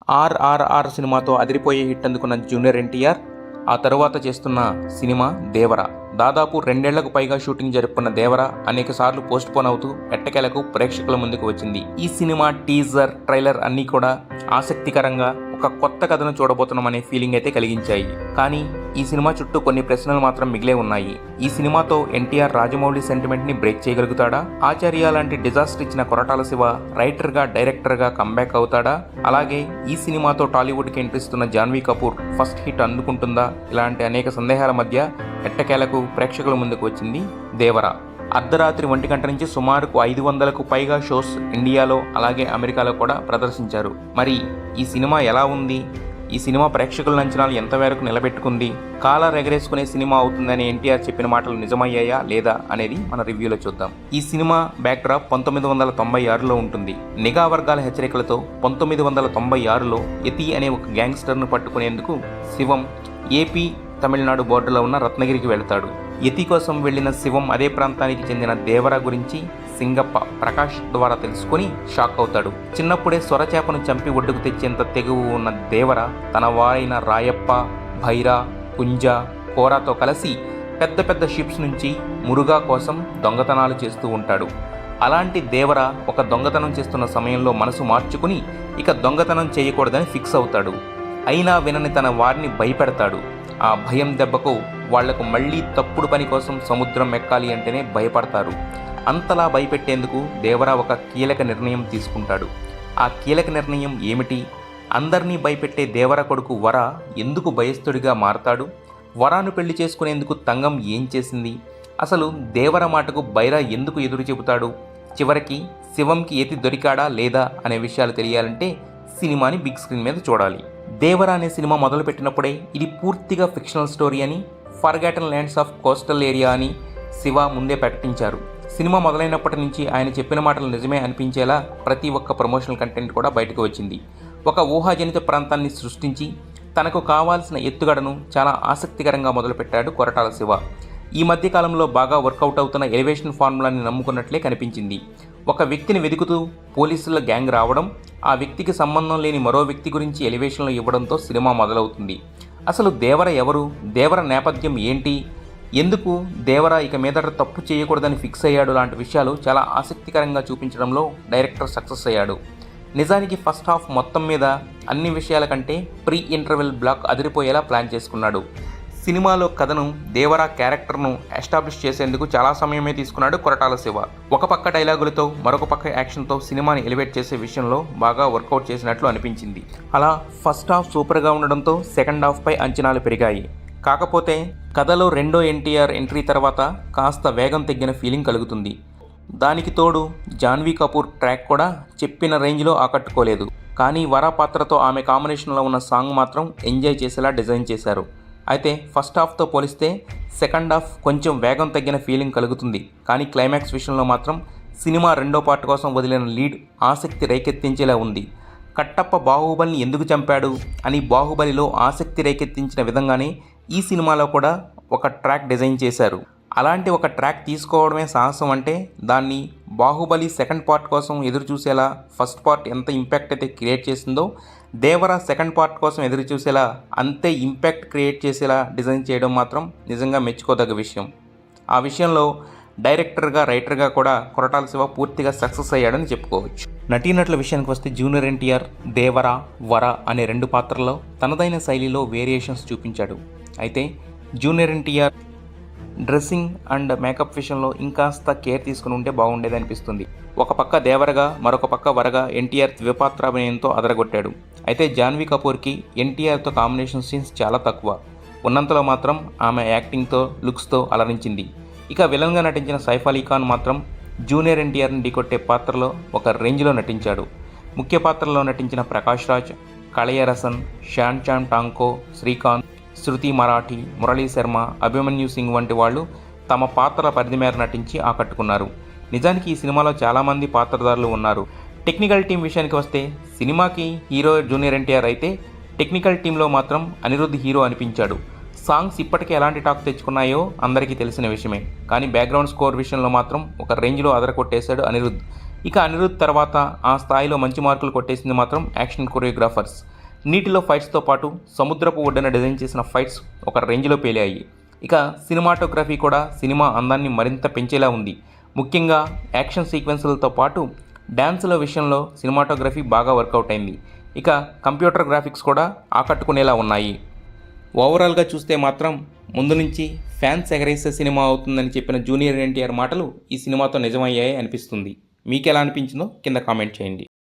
ఆర్ఆర్ఆర్ సినిమాతో అదిరిపోయే హిట్ అందుకున్న జూనియర్ ఎన్టీఆర్ ఆ తరువాత చేస్తున్న సినిమా దేవర. దాదాపు 2 ఏళ్లకు పైగా షూటింగ్ జరుపుకున్న దేవర అనేక సార్లు పోస్ట్ పోన్ అవుతూ ఎట్టకేలకు ప్రేక్షకుల ముందుకు వచ్చింది. ఈ సినిమా టీజర్, ట్రైలర్ అన్నీ కూడా ఆసక్తికరంగా ఒక కొత్త కథను చూడబోతున్నామనే ఫీలింగ్ అయితే కలిగించాయి. కానీ ఈ సినిమా చుట్టూ కొన్ని ప్రశ్నలు మాత్రం మిగిలే ఉన్నాయి. ఈ సినిమాతో ఎన్టీఆర్ రాజమౌళి సెంటిమెంట్ ని బ్రేక్ చేయగలుగుతాడా? ఆచార్య లాంటి డిజాస్టర్ ఇచ్చిన కొరటాల శివ రైటర్ గా, డైరెక్టర్ గా కంబ్యాక్ అవుతాడా? అలాగే ఈ సినిమాతో టాలీవుడ్ కి ఎంట్రీ ఇస్తున్న జాన్వీ కపూర్ ఫస్ట్ హిట్ అందుకుంటుందా? ఇలాంటి అనేక సందేహాల మధ్య ఎట్టకేలకు ప్రేక్షకుల ముందుకు వచ్చింది దేవర. అర్ధరాత్రి 1 గంట నుంచి సుమారుకు 500కు పైగా షోస్ ఇండియాలో అలాగే అమెరికాలో కూడా ప్రదర్శించారు. మరి ఈ సినిమా ఎలా ఉంది? ఈ సినిమా ప్రేక్షకుల అంచనాలు ఎంతవరకు నిలబెట్టుకుంది? కాలర్ ఎగరేసుకునే సినిమా అవుతుందని ఎన్టీఆర్ చెప్పిన మాటలు నిజమయ్యాయా లేదా అనేది మన రివ్యూలో చూద్దాం. ఈ సినిమా బ్యాక్డ్రాప్ 1996లో ఉంటుంది. నిఘా వర్గాల హెచ్చరికలతో 1996లో యతి అనే ఒక గ్యాంగ్స్టర్ను పట్టుకునేందుకు శివం ఏపీ, తమిళనాడు బోర్డర్లో ఉన్న రత్నగిరికి వెళతాడు. యతి కోసం వెళ్లిన శివం అదే ప్రాంతానికి చెందిన దేవర గురించి సింగప్ప ప్రకాష్ ద్వారా తెలుసుకుని షాక్ అవుతాడు. చిన్నప్పుడే సొరచేపను చంపి ఒడ్డుకు తెచ్చేంత తెగువ ఉన్న దేవర తన వారైన రాయప్ప, భైరా, కుంజ, కోరాతో కలిసి పెద్ద పెద్ద షిప్స్ నుంచి మురుగా కోసం దొంగతనాలు చేస్తూ ఉంటాడు. అలాంటి దేవర ఒక దొంగతనం చేస్తున్న సమయంలో మనసు మార్చుకుని ఇక దొంగతనం చేయకూడదని ఫిక్స్ అవుతాడు. అయినా వినని తన వారిని భయపెడతాడు. ఆ భయం దెబ్బకు వాళ్లకు మళ్లీ తప్పుడు పని కోసం సముద్రం ఎక్కాలి అంటేనే భయపడతారు. అంతలా భయపెట్టేందుకు దేవర ఒక కీలక నిర్ణయం తీసుకుంటాడు. ఆ కీలక నిర్ణయం ఏమిటి? అందరినీ భయపెట్టే దేవర కొడుకు వర ఎందుకు భయస్థుడిగా మారతాడు? వరాను పెళ్లి చేసుకునేందుకు తంగం ఏం చేసింది? అసలు దేవర మాటకు బైరా ఎందుకు ఎదురు చెబుతాడు? చివరికి శివంకి యతి దొరికాడా లేదా అనే విషయాలు తెలియాలంటే సినిమాని బిగ్ స్క్రీన్ మీద చూడాలి. దేవర అనే సినిమా మొదలుపెట్టినప్పుడే ఇది పూర్తిగా ఫిక్షనల్ స్టోరీ అని, forgotten lands of coastal area అని శివ ముందే ప్రకటించారు. సినిమా మొదలైనప్పటి నుంచి ఆయన చెప్పిన మాటలు నిజమే అనిపించేలా ప్రతి ఒక్క ప్రమోషనల్ కంటెంట్ కూడా బయటకు వచ్చింది. ఒక ఊహాజనిత ప్రాంతాన్ని సృష్టించి తనకు కావాల్సిన ఎత్తుగడను చాలా ఆసక్తికరంగా మొదలుపెట్టాడు కొరటాల శివ. ఈ మధ్య కాలంలో బాగా వర్కౌట్ అవుతున్న ఎలివేషన్ ఫార్ములాని నమ్ముకున్నట్లే కనిపించింది. ఒక వ్యక్తిని వెతుకుతూ పోలీసుల గ్యాంగ్ రావడం, ఆ వ్యక్తికి సంబంధం లేని మరో వ్యక్తి గురించి ఎలివేషన్లు ఇవ్వడంతో సినిమా మొదలవుతుంది. అసలు దేవర ఎవరు? దేవర నేపథ్యం ఏంటి? ఎందుకు దేవర ఇక మీదట తప్పు చేయకూడదని ఫిక్స్ అయ్యాడు? లాంటి విషయాలు చాలా ఆసక్తికరంగా చూపించడంలో డైరెక్టర్ సక్సెస్ అయ్యాడు. నిజానికి ఫస్ట్ హాఫ్ మొత్తం మీద అన్ని విషయాల కంటే ప్రీ ఇంటర్వెల్ బ్లాక్ అదిరిపోయేలా ప్లాన్ చేసుకున్నాడు. సినిమాలో కథను, దేవర క్యారెక్టర్ను ఎస్టాబ్లిష్ చేసేందుకు చాలా సమయమే తీసుకున్నాడు కొరటాల శివ. ఒక పక్క డైలాగులతో మరొక పక్క యాక్షన్తో సినిమాని ఎలివేట్ చేసే విషయంలో బాగా వర్కౌట్ చేసినట్లు అనిపించింది. అలా ఫస్ట్ హాఫ్ సూపర్గా ఉండడంతో సెకండ్ హాఫ్ పై అంచనాలు పెరిగాయి. కాకపోతే కథలో రెండో ఎన్టీఆర్ ఎంట్రీ తర్వాత కాస్త వేగం తగ్గిన ఫీలింగ్ కలుగుతుంది. దానికి తోడు జాన్వీ కపూర్ ట్రాక్ కూడా చెప్పిన రేంజ్లో ఆకట్టుకోలేదు. కానీ వర పాత్రతో ఆమె కాంబినేషన్లో ఉన్న సాంగ్ మాత్రం ఎంజాయ్ చేసేలా డిజైన్ చేశారు. అయితే ఫస్ట్ హాఫ్తో పోలిస్తే సెకండ్ హాఫ్ కొంచెం వేగం తగ్గిన ఫీలింగ్ కలుగుతుంది. కానీ క్లైమాక్స్ విషయంలో మాత్రం సినిమా రెండో పార్ట్ కోసం వదిలిన లీడ్ ఆసక్తి రేకెత్తించేలా ఉంది. కట్టప్ప బాహుబలిని ఎందుకు చంపాడు అని బాహుబలిలో ఆసక్తి రేకెత్తించిన విధంగానే ఈ సినిమాలో కూడా ఒక ట్రాక్ డిజైన్ చేశారు. అలాంటి ఒక ట్రాక్ తీసుకోవడమే సాహసం అంటే దాన్ని బాహుబలి సెకండ్ పార్ట్ కోసం ఎదురు చూసేలా ఫస్ట్ పార్ట్ ఎంత ఇంపాక్ట్ అయితే క్రియేట్ చేసిందో దేవర సెకండ్ పార్ట్ కోసం ఎదురు చూసేలా అంతే ఇంపాక్ట్ క్రియేట్ చేసేలా డిజైన్ చేయడం మాత్రం నిజంగా మెచ్చుకోదగ్గ విషయం. ఆ విషయంలో డైరెక్టర్గా, రైటర్గా కూడా కొరటాల శివ పూర్తిగా సక్సెస్ అయ్యాడని చెప్పుకోవచ్చు. నటీనటుల విషయానికి వస్తే జూనియర్ ఎన్టీఆర్ దేవర, వర అనే 2 పాత్రల్లో తనదైన శైలిలో వేరియేషన్స్ చూపించాడు. అయితే junior NTR dressing and makeup విషయంలో ఇంకాస్త కేర్ తీసుకుని ఉంటే బాగుండేది అనిపిస్తుంది. ఒక పక్క దేవరగా, మరొక పక్క వరగా ఎన్టీఆర్ ద్విపాత్రాభినయంతో అదరగొట్టాడు. అయితే జాన్వీ కపూర్కి ఎన్టీఆర్తో కాంబినేషన్ సీన్స్ చాలా తక్కువ. ఉన్నంతలో మాత్రం ఆమె యాక్టింగ్తో, లుక్స్తో అలరించింది. ఇక విలన్గా నటించిన సైఫ్ అలీ ఖాన్ మాత్రం జూనియర్ ఎన్టీఆర్ని ఢీకొట్టే పాత్రలో ఒక రేంజ్లో నటించాడు. ముఖ్య పాత్రలో నటించిన ప్రకాష్ రాజ్, కళయరసన్, శ్యాన్ చాన్ టాంకో, శ్రీకాంత్, శృతి మరాఠీ, మురళీ శర్మ, అభిమన్యు సింగ్ వంటి వాళ్ళు తమ పాత్రల పరిధి మేర నటించి ఆకట్టుకున్నారు. నిజానికి ఈ సినిమాలో చాలామంది పాత్రధారులు ఉన్నారు. టెక్నికల్ టీం విషయానికి వస్తే సినిమాకి హీరో జూనియర్ ఎన్టీఆర్ అయితే టెక్నికల్ టీంలో మాత్రం అనిరుద్ధ్ హీరో అనిపించాడు. సాంగ్స్ ఇప్పటికే ఎలాంటి టాక్ తెచ్చుకున్నాయో అందరికీ తెలిసిన విషయమే. కానీ బ్యాక్గ్రౌండ్ స్కోర్ విషయంలో మాత్రం ఒక రేంజ్లో అదరకొట్టేశాడు అనిరుద్ధ్. ఇక అనిరుద్ తర్వాత ఆ స్థాయిలో మంచి మార్కులు కొట్టేసింది మాత్రం యాక్షన్ కొరియోగ్రాఫర్స్. నీటిలో ఫైట్స్తో పాటు సముద్రపు ఒడ్డున డిజైన్ చేసిన ఫైట్స్ ఒక రేంజ్లో పేలాయి. ఇక సినిమాటోగ్రఫీ కూడా సినిమా అందాన్ని మరింత పెంచేలా ఉంది. ముఖ్యంగా యాక్షన్ సీక్వెన్సులతో పాటు డ్యాన్సుల విషయంలో సినిమాటోగ్రఫీ బాగా వర్కౌట్ అయింది. ఇక కంప్యూటర్ గ్రాఫిక్స్ కూడా ఆకట్టుకునేలా ఉన్నాయి. ఓవరాల్గా చూస్తే మాత్రం ముందు నుంచి ఫ్యాన్స్ ఎగరేసే సినిమా అవుతుందని చెప్పిన జూనియర్ ఎన్టీఆర్ మాటలు ఈ సినిమాతో నిజమయ్యాయి అనిపిస్తుంది. మీకు ఎలా అనిపించిందో కింద కామెంట్ చేయండి.